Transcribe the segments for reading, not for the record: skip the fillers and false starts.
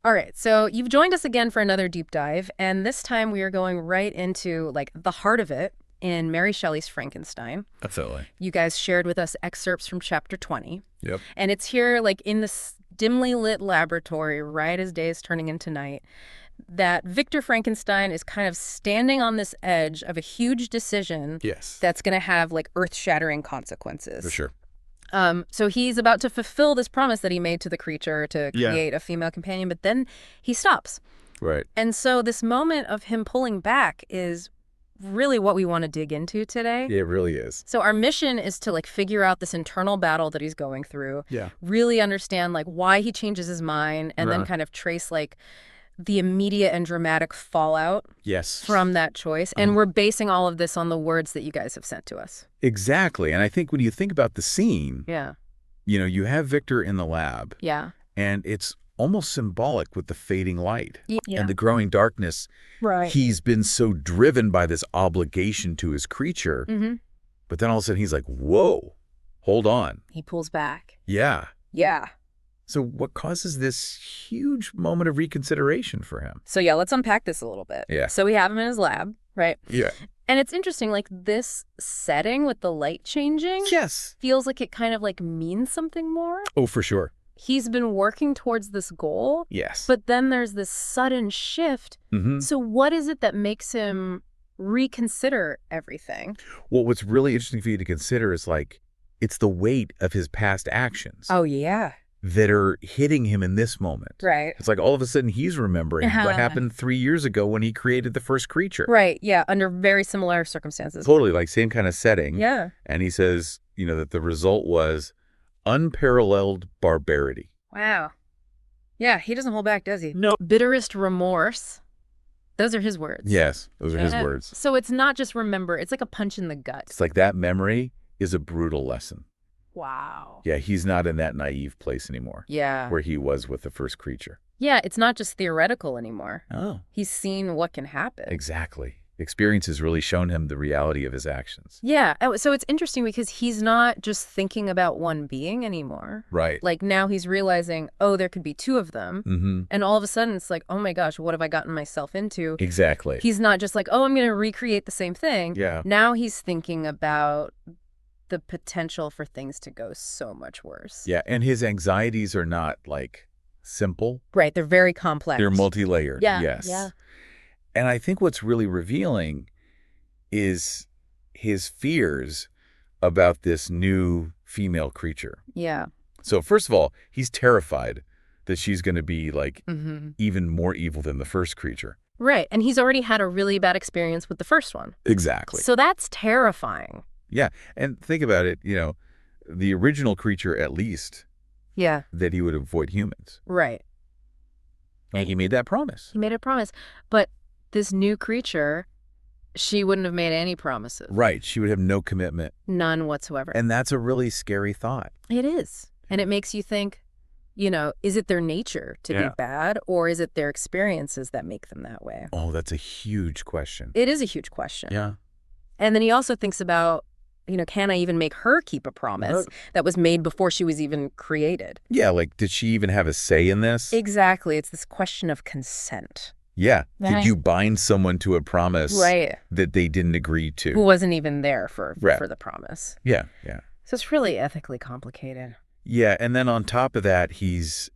All right, so you've joined us again for another deep dive, and this time we are going right into, like, the heart of it in Mary Shelley's Frankenstein. Absolutely. You guys shared with us excerpts from chapter 20. Yep. And it's here, like, in this dimly lit laboratory, right as day is turning into night, that Victor Frankenstein is kind of standing on this edge of a huge decision Yes. that's going to have, like, earth-shattering consequences. For sure. So he's about to fulfill this promise that he made to the creature to Yeah. create a female companion, but then he stops. Right. And so this moment of him pulling back is really what we want to dig into today. Yeah, it really is. So our mission is to, like, figure out this internal battle that he's going through, Yeah. really understand, like, why he changes his mind, and then Right. kind of trace, like, the immediate and dramatic fallout Yes. from that choice. And we're basing all of this on the words that you guys have sent to us. Exactly. And I think when you think about the scene, Yeah. you have Victor in the lab, Yeah. and it's almost symbolic with the fading light Yeah. and the growing darkness. Right. He's been so driven by this obligation to his creature, Mm-hmm. but then all of a sudden he's like, whoa, hold on. He pulls back. Yeah. Yeah. So what causes this huge moment of reconsideration for him? So yeah, let's unpack this a little bit. Yeah. So we have him in his lab, right? Yeah. And it's interesting, like, this setting with the light changing Yes. feels like it kind of, like, means something more. Oh, for sure. He's been working towards this goal, Yes. but then there's this sudden shift. Mm-hmm. So what is it that makes him reconsider everything? Well, what's really interesting for you to consider is, like, it's the weight of his past actions Oh, yeah. that are hitting him in this moment. Right. It's like all of a sudden he's remembering what happened 3 years ago when he created the first creature. Right, yeah, under very similar circumstances. Totally, like same kind of setting. Yeah. And he says, that the result was unparalleled barbarity. Wow. Yeah, he doesn't hold back, does he? No. Bitterest remorse. Those are his words. Yes, those are his And words. So it's not just remember, it's like a punch in the gut. It's like that memory is a brutal lesson. Wow. Yeah, he's not in that naive place anymore Yeah. where he was with the first creature. Yeah, it's not just theoretical anymore. Oh. He's seen what can happen. Exactly. Experience has really shown him the reality of his actions. Yeah, so it's interesting because he's not just thinking about one being anymore. Right. Like, now he's realizing, oh, there could be two of them. Mm-hmm. And all of a sudden it's like, oh my gosh, what have I gotten myself into? Exactly. He's not just like, oh, I'm going to recreate the same thing. Yeah. Now he's thinking about the potential for things to go so much worse. Yeah, and his anxieties are not, like, simple. Right, they're very complex. They're multi-layered. Yeah, Yes. yeah. And I think what's really revealing is his fears about this new female creature. Yeah. So first of all, he's terrified that she's going to be, like, Mm-hmm. even more evil than the first creature. Right, and he's already had a really bad experience with the first one. Exactly. So that's terrifying. Yeah, and think about it, the original creature, at least, Yeah. that he would avoid humans. Right. And he made that promise. He made a promise. But this new creature, she wouldn't have made any promises. Right, she would have no commitment. None whatsoever. And that's a really scary thought. It is. And it makes you think, is it their nature to be Yeah. bad, or is it their experiences that make them that way? Oh, that's a huge question. It is a huge question. Yeah. And then he also thinks about, can I even make her keep a promise that was made before she was even created? Yeah, like, did she even have a say in this? Exactly. It's this question of consent. Yeah. Right. Did you bind someone to a promise Right. that they didn't agree to? Who wasn't even there for the promise. Yeah, yeah. So it's really ethically complicated. Yeah, and then on top of that, he's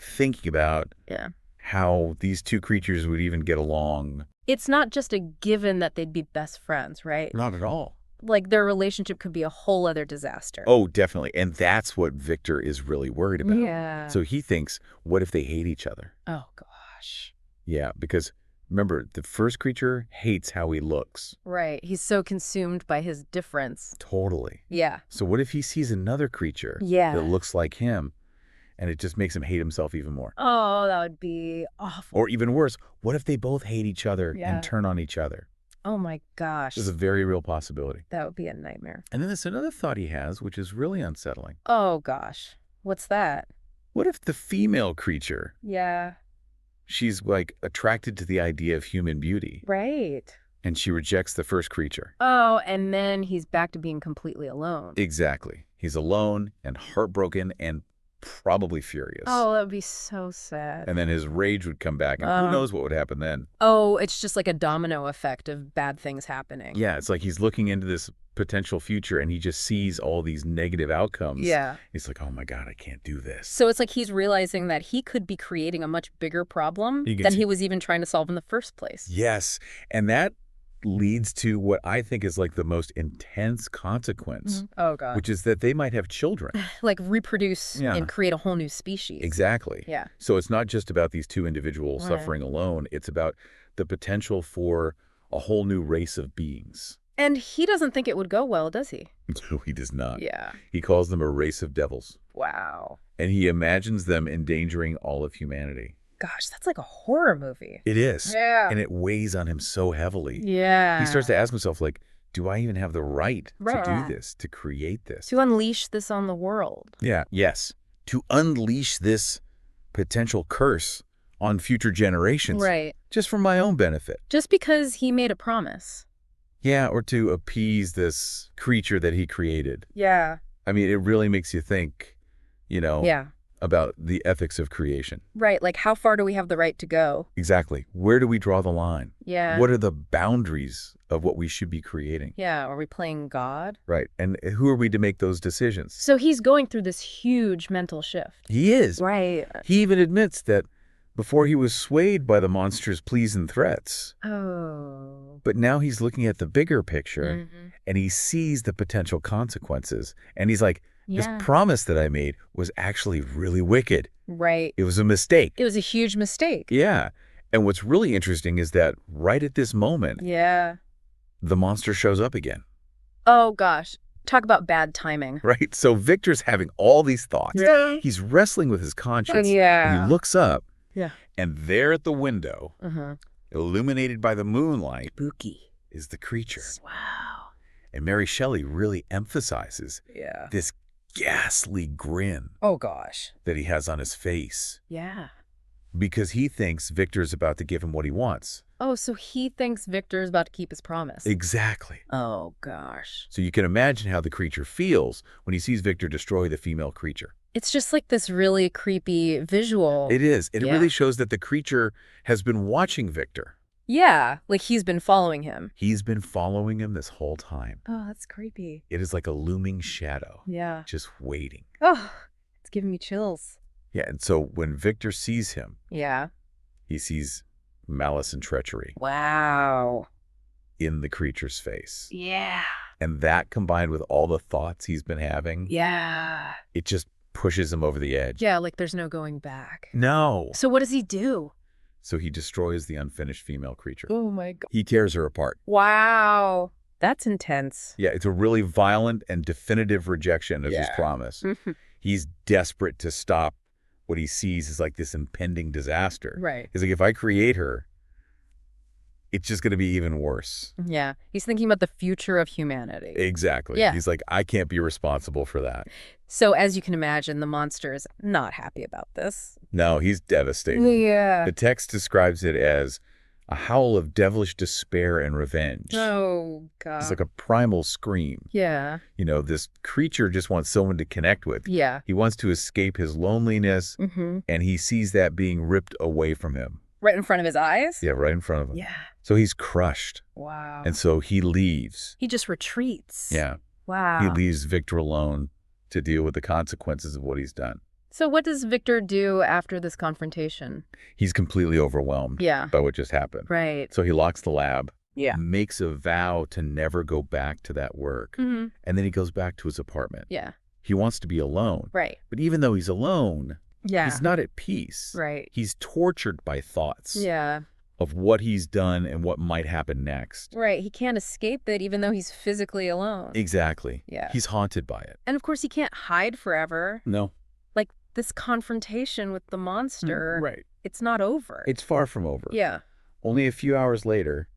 thinking about Yeah. how these two creatures would even get along. It's not just a given that they'd be best friends, right? Not at all. Like, their relationship could be a whole other disaster. Oh, definitely. And that's what Victor is really worried about. Yeah. So he thinks, what if they hate each other? Oh, gosh. Yeah, because remember, the first creature hates how he looks. Right. He's so consumed by his difference. Totally. Yeah. So what if he sees another creature Yeah. that looks like him, and it just makes him hate himself even more? Oh, that would be awful. Or even worse, what if they both hate each other Yeah. and turn on each other? Oh, my gosh. This is a very real possibility. That would be a nightmare. And then there's another thought he has, which is really unsettling. Oh, gosh. What's that? What if the female creature, Yeah. she's, like, attracted to the idea of human beauty, Right. and she rejects the first creature? Oh, and then he's back to being completely alone. Exactly. He's alone and heartbroken and probably furious. Oh, that would be so sad. And then his rage would come back, and who knows what would happen then. Oh, it's just like a domino effect of bad things happening. Yeah, it's like he's looking into this potential future, and he just sees all these negative outcomes. Yeah. He's like, oh my God, I can't do this. So it's like he's realizing that he could be creating a much bigger problem than he was even trying to solve in the first place. Yes, and that leads to what I think is like the most intense consequence, Oh, God. which is that they might have children. Like reproduce and create a whole new species. Exactly. Yeah. So it's not just about these two individuals suffering alone. It's about the potential for a whole new race of beings. And he doesn't think it would go well, does he? No, he does not. Yeah. He calls them a race of devils. Wow. And he imagines them endangering all of humanity. Gosh, that's like a horror movie. It is. Yeah. And it weighs on him so heavily. Yeah. He starts to ask himself, like, do I even have the right to do this, to create this? To unleash this on the world. Yeah. Yes. To unleash this potential curse on future generations. Right. Just for my own benefit. Just because he made a promise. Yeah, or to appease this creature that he created. Yeah. I mean, it really makes you think, about the ethics of creation. Right. Like, how far do we have the right to go? Exactly. Where do we draw the line? Yeah. What are the boundaries of what we should be creating? Yeah. Are we playing God? Right. And who are we to make those decisions? So he's going through this huge mental shift. He is. Right. He even admits that before he was swayed by the monster's pleas and threats. Oh. But now he's looking at the bigger picture and he sees the potential consequences. And he's like, this promise that I made was actually really wicked. Right. It was a mistake. It was a huge mistake. Yeah. And what's really interesting is that right at this moment, the monster shows up again. Oh, gosh. Talk about bad timing. Right? So Victor's having all these thoughts. Yeah. He's wrestling with his conscience. Yeah. And he looks up. Yeah. And there at the window, illuminated by the moonlight, spooky, is the creature. Wow. And Mary Shelley really emphasizes this ghastly grin. Oh, gosh. That he has on his face. Yeah. Because he thinks Victor's about to give him what he wants. Oh, so he thinks Victor's about to keep his promise. Exactly. Oh, gosh. So you can imagine how the creature feels when he sees Victor destroy the female creature. It's just like this really creepy visual. It is. It really shows that the creature has been watching Victor. Yeah, like he's been following him. He's been following him this whole time. Oh, that's creepy. It is like a looming shadow. Yeah. Just waiting. Oh, it's giving me chills. Yeah, and so when Victor sees him, he sees malice and treachery. Wow. In the creature's face. Yeah. And that combined with all the thoughts he's been having. Yeah. It just pushes him over the edge. Yeah, like there's no going back. No. So what does he do? So he destroys the unfinished female creature. Oh my God. He tears her apart. Wow. That's intense. Yeah, it's a really violent and definitive rejection of his promise. He's desperate to stop what he sees as like this impending disaster. Right. He's like, if I create her, it's just going to be even worse. Yeah. He's thinking about the future of humanity. Exactly. Yeah. He's like, I can't be responsible for that. So as you can imagine, the monster is not happy about this. No, he's devastated. Yeah. The text describes it as a howl of devilish despair and revenge. Oh, God. It's like a primal scream. Yeah. You know, this creature just wants someone to connect with. Yeah. He wants to escape his loneliness, and he sees that being ripped away from him. Right in front of his eyes? Yeah, right in front of him. Yeah. So he's crushed. Wow. And so he leaves. He just retreats. Yeah. Wow. He leaves Victor alone to deal with the consequences of what he's done. So what does Victor do after this confrontation? He's completely overwhelmed by what just happened. Right. So he locks the lab, makes a vow to never go back to that work, and then he goes back to his apartment. Yeah. He wants to be alone. Right. But even though he's alone, he's not at peace. Right. He's tortured by thoughts Yeah. of what he's done and what might happen next. Right. He can't escape it even though he's physically alone. Exactly. Yeah. He's haunted by it. And of course he can't hide forever. No. Like this confrontation with the monster. Right. It's not over. It's far from over. Yeah. Only a few hours later,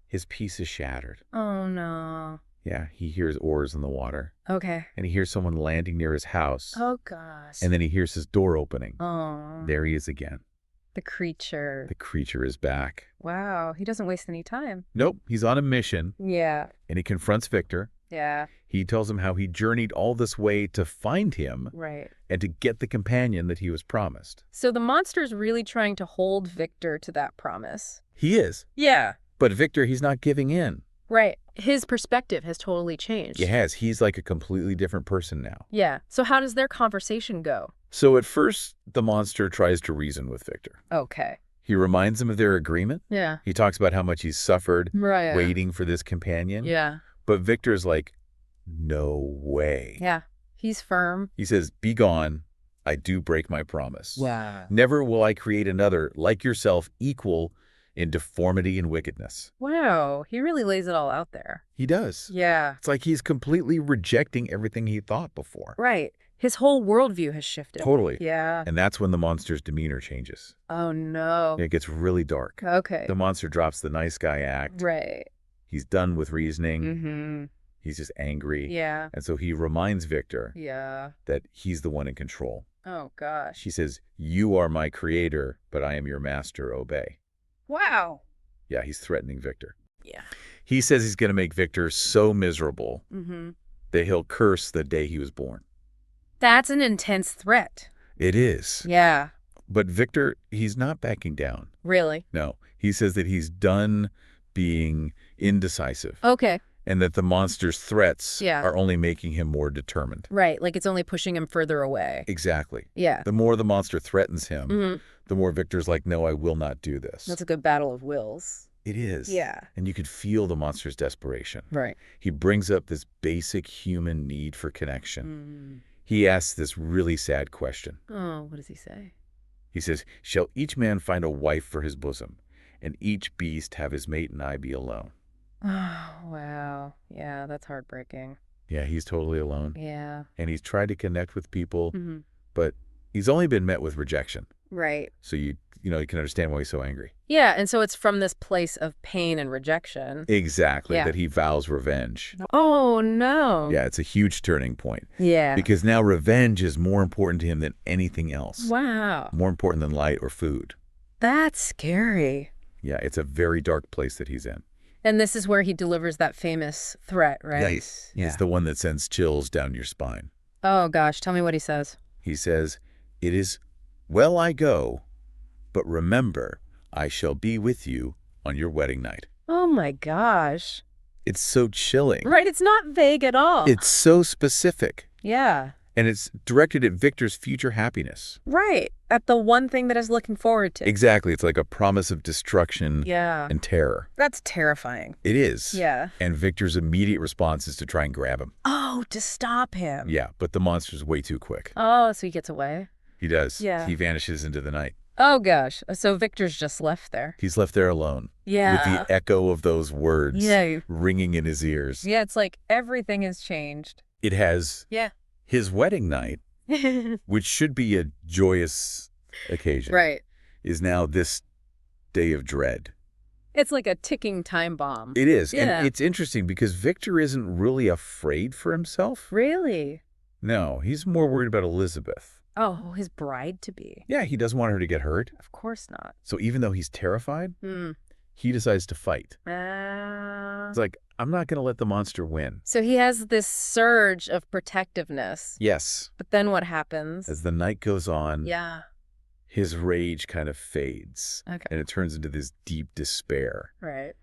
his peace is shattered. Oh, no. Yeah, he hears oars in the water. Okay. And he hears someone landing near his house. Oh, gosh. And then he hears his door opening. Oh. There he is again. The creature. The creature is back. Wow. He doesn't waste any time. Nope, he's on a mission. Yeah. And he confronts Victor. Yeah. He tells him how he journeyed all this way to find him Right. and to get the companion that he was promised. So the monster's really trying to hold Victor to that promise. He is. Yeah. But Victor, he's not giving in. Right. His perspective has totally changed. It has. He's like a completely different person now. Yeah. So how does their conversation go? So at first, the monster tries to reason with Victor. Okay. He reminds him of their agreement. Yeah. He talks about how much he's suffered Right. waiting for this companion. Yeah. But Victor's like, no way. Yeah. He's firm. He says, be gone. I do break my promise. Wow. Never will I create another like yourself equal in deformity and wickedness. Wow. He really lays it all out there. He does. Yeah. It's like he's completely rejecting everything he thought before. Right. His whole worldview has shifted. Totally. Yeah. And that's when the monster's demeanor changes. Oh, no. It gets really dark. Okay. The monster drops the nice guy act. Right. He's done with reasoning. Mm-hmm. He's just angry. Yeah. And so he reminds Victor Yeah. that he's the one in control. Oh, gosh. He says, you are my creator, but I am your master. Obey. Wow. Yeah, he's threatening Victor. Yeah. He says he's going to make Victor so miserable Mm-hmm. that he'll curse the day he was born. That's an intense threat. It is. Yeah. But Victor, he's not backing down. Really? No. He says that he's done being indecisive Okay. and that the monster's threats Yeah. are only making him more determined. Right. Like it's only pushing him further away. Exactly. Yeah. The more the monster threatens him, Mm-hmm. the more Victor's like, no, I will not do this. That's a good battle of wills. It is. Yeah. And you could feel the monster's desperation. Right. He brings up this basic human need for connection. He asks this really sad question. Oh, what does he say? He says, shall each man find a wife for his bosom, and each beast have his mate, and I be alone? Oh, wow. Yeah, that's heartbreaking. Yeah, he's totally alone. Yeah. And he's tried to connect with people, Mm-hmm. but he's only been met with rejection. Right. So you can understand why he's so angry. Yeah, and so it's from this place of pain and rejection. Exactly, Yeah. that he vows revenge. Oh, no. Yeah, it's a huge turning point. Yeah. Because now revenge is more important to him than anything else. Wow. More important than light or food. That's scary. Yeah, it's a very dark place that he's in. And this is where he delivers that famous threat, right? Nice. Yeah. It's the one that sends chills down your spine. Oh, gosh. Tell me what he says. He says, it is, well, I go, but remember, I shall be with you on your wedding night. Oh, my gosh. It's so chilling. Right. It's not vague at all. It's so specific. Yeah. And it's directed at Victor's future happiness. Right. At the one thing that he's looking forward to. Exactly. It's like a promise of destruction Yeah. and terror. That's terrifying. It is. Yeah. And Victor's immediate response is to try and grab him. Oh, to stop him. Yeah, but the monster's way too quick. Oh, so he gets away. He does. Yeah. He vanishes into the night. Oh, gosh. So Victor's just left there. He's left there alone. Yeah. With the echo of those words Yeah. ringing in his ears. Yeah, it's like everything has changed. It has Yeah. his wedding night, which should be a joyous occasion, Right. is now this day of dread. It's like a ticking time bomb. It is. Yeah. And it's interesting because Victor isn't really afraid for himself. Really? No, he's more worried about Elizabeth. Oh, his bride-to-be. Yeah, he doesn't want her to get hurt. Of course not. So even though he's terrified, he decides to fight. It's like, I'm not going to let the monster win. So he has this surge of protectiveness. Yes. But then what happens? As the night goes on, Yeah. his rage kind of fades. Okay. And it turns into this deep despair. Right.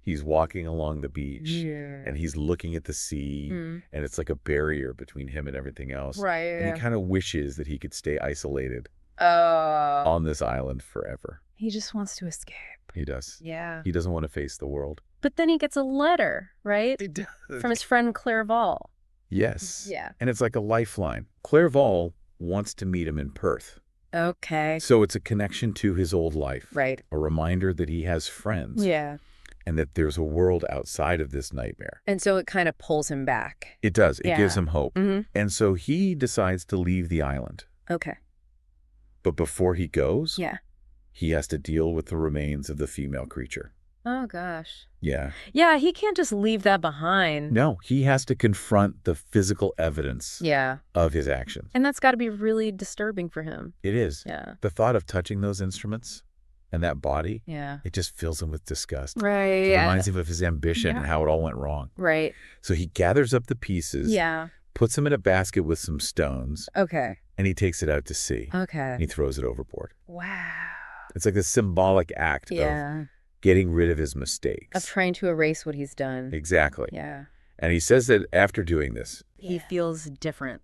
He's walking along the beach. Yeah. And he's looking at the sea. And it's like a barrier between him and everything else. Right. And he kind of wishes that he could stay isolated Oh. on this island forever. He just wants to escape. He does. Yeah. He doesn't want to face the world. But then he gets a letter, right? He does. From his friend Cleval. Yes. Yeah. And it's like a lifeline. Cleval wants to meet him in Perth. Okay. So it's a connection to his old life. Right. A reminder that he has friends. Yeah. And that there's a world outside of this nightmare. And so it kind of pulls him back. It does. It Yeah. gives him hope. Mm-hmm. And so he decides to leave the island. Okay. But before he goes, Yeah. he has to deal with the remains of the female creature. Oh, gosh. Yeah. Yeah, he can't just leave that behind. No, he has to confront the physical evidence Yeah. of his actions. And that's got to be really disturbing for him. It is. Yeah. The thought of touching those instruments And that body, Yeah. it just fills him with disgust. Right. It reminds him of his ambition and Yeah. how it all went wrong. Right. So he gathers up the pieces, Yeah. puts them in a basket with some stones, Okay. and he takes it out to sea. Okay. And he throws it overboard. Wow. It's like a symbolic act of getting rid of his mistakes. Of trying to erase what he's done. Exactly. Yeah. And he says that after doing this, He feels different.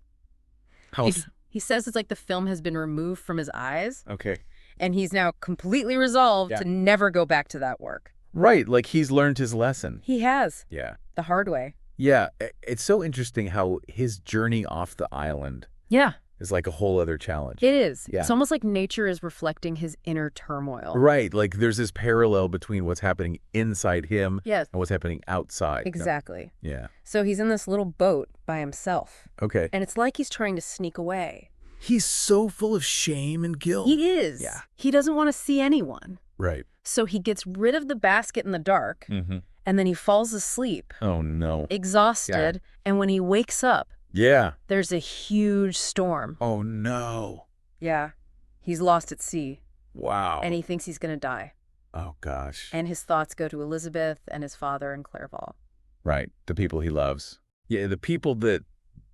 how... He says it's like the film has been removed from his eyes, Okay. and he's now completely resolved to never go back to that work. Right, like he's learned his lesson. He has. Yeah. The hard way. Yeah, it's so interesting how his journey off the island Yeah. is like a whole other challenge. It is. Yeah. It's almost like nature is reflecting his inner turmoil. Right, like there's this parallel between what's happening inside him Yes. and what's happening outside. Exactly. Yeah. So he's in this little boat by himself, Okay. and it's like he's trying to sneak away. He's so full of shame and guilt. He is. Yeah. He doesn't want to see anyone. Right. So he gets rid of the basket in the dark, Mm-hmm. and then he falls asleep, Oh, no. exhausted, and when he wakes up, Yeah. there's a huge storm. Oh, no. Yeah. He's lost at sea, Wow. and he thinks he's going to die. Oh, gosh. And his thoughts go to Elizabeth and his father and Cleval. Right, the people he loves. Yeah, the people that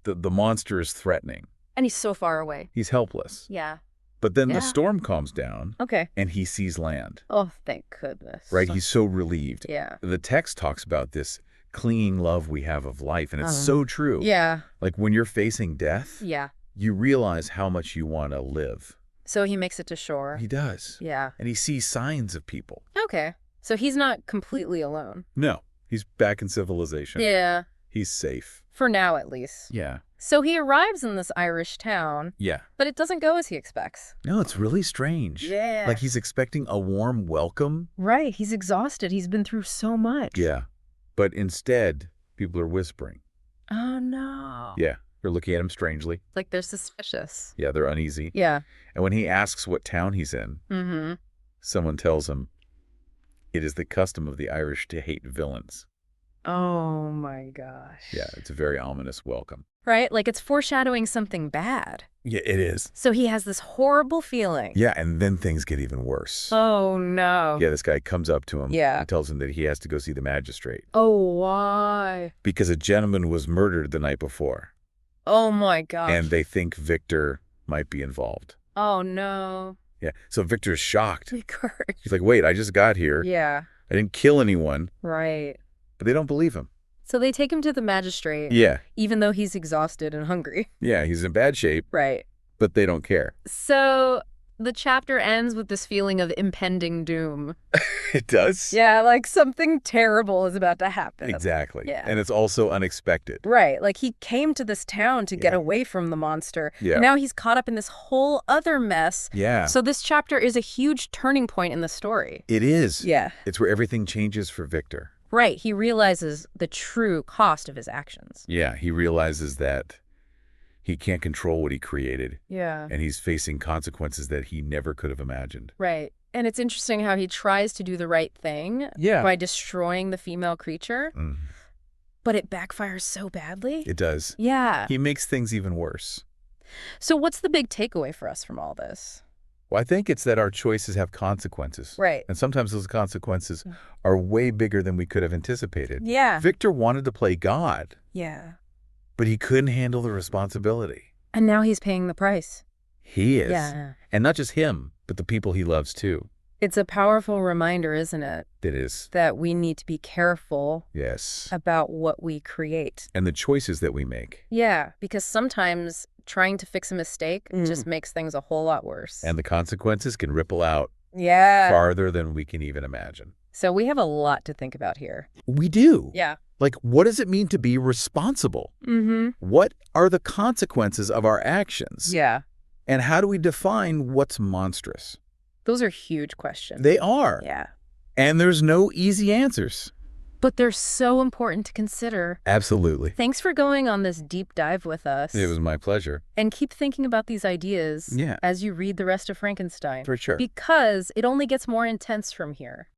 the monster is threatening. And he's so far away. He's helpless. Yeah. But then Yeah. the storm calms down, Okay. and he sees land. Oh, thank goodness. Right? He's so relieved. Yeah. The text talks about this clinging love we have of life, and it's so true. Yeah. Like when you're facing death, Yeah. you realize how much you want to live. So he makes it to shore. He does. Yeah. And he sees signs of people. Okay. So he's not completely alone. No, he's back in civilization. Yeah. He's safe. For now, at least. Yeah. So he arrives in this Irish town, Yeah. but it doesn't go as he expects. No, it's really strange. Yeah. Like he's expecting a warm welcome. Right. He's exhausted. He's been through so much. Yeah. But instead, people are whispering. Oh, no. Yeah. They're looking at him strangely. Like they're suspicious. Yeah, they're uneasy. Yeah. And when he asks what town he's in, Mm-hmm. someone tells him, it is the custom of the Irish to hate villains. Oh, my gosh. Yeah, it's a very ominous welcome. Right? Like it's foreshadowing something bad. Yeah, it is. So he has this horrible feeling. Yeah, and then things get even worse. Oh, no. Yeah, this guy comes up to him Yeah. and tells him that he has to go see the magistrate Oh, why? because a gentleman was murdered the night before, Oh, my gosh. and they think Victor might be involved. Oh, no. Yeah, so Victor's shocked. Encouraged. He's like, wait, I just got here. Yeah. I didn't kill anyone, Right. but they don't believe him. So they take him to the magistrate. Yeah, Even though he's exhausted and hungry. yeah, he's in bad shape, Right. but they don't care. So the chapter ends with this feeling of impending doom. It does? Yeah, like something terrible is about to happen. Exactly. Yeah. And it's also unexpected. Right. Like he came to this town to get Yeah. away from the monster. Yeah. Now he's caught up in this whole other mess. Yeah. So this chapter is a huge turning point in the story. It is. Yeah. It's where everything changes for Victor. Right. He realizes the true cost of his actions. Yeah, he realizes that he can't control what he created, Yeah. and he's facing consequences that he never could have imagined. Right. And it's interesting how he tries to do the right thing Yeah. by destroying the female creature, Mm, but it backfires so badly. it does. Yeah. He makes things even worse. So what's the big takeaway for us from all this? Well, I think it's that our choices have consequences. Right. And sometimes those consequences are way bigger than we could have anticipated. Yeah. Victor wanted to play God, Yeah. but he couldn't handle the responsibility. And now he's paying the price. He is. Yeah. And not just him, but the people he loves too. It's a powerful reminder, isn't it, It is. that we need to be careful Yes. about what we create. And the choices that we make. Yeah, because sometimes trying to fix a mistake just makes things a whole lot worse. And the consequences can ripple out yeah. farther than we can even imagine. So we have a lot to think about here. We do. Yeah. Like, what does it mean to be responsible? Mm-hmm. What are the consequences of our actions? Yeah. And how do we define what's monstrous? Those are huge questions. They are. Yeah. And there's no easy answers. But they're so important to consider. Absolutely. Thanks for going on this deep dive with us. It was my pleasure. And keep thinking about these ideas Yeah. as you read the rest of Frankenstein. For sure. Because it only gets more intense from here.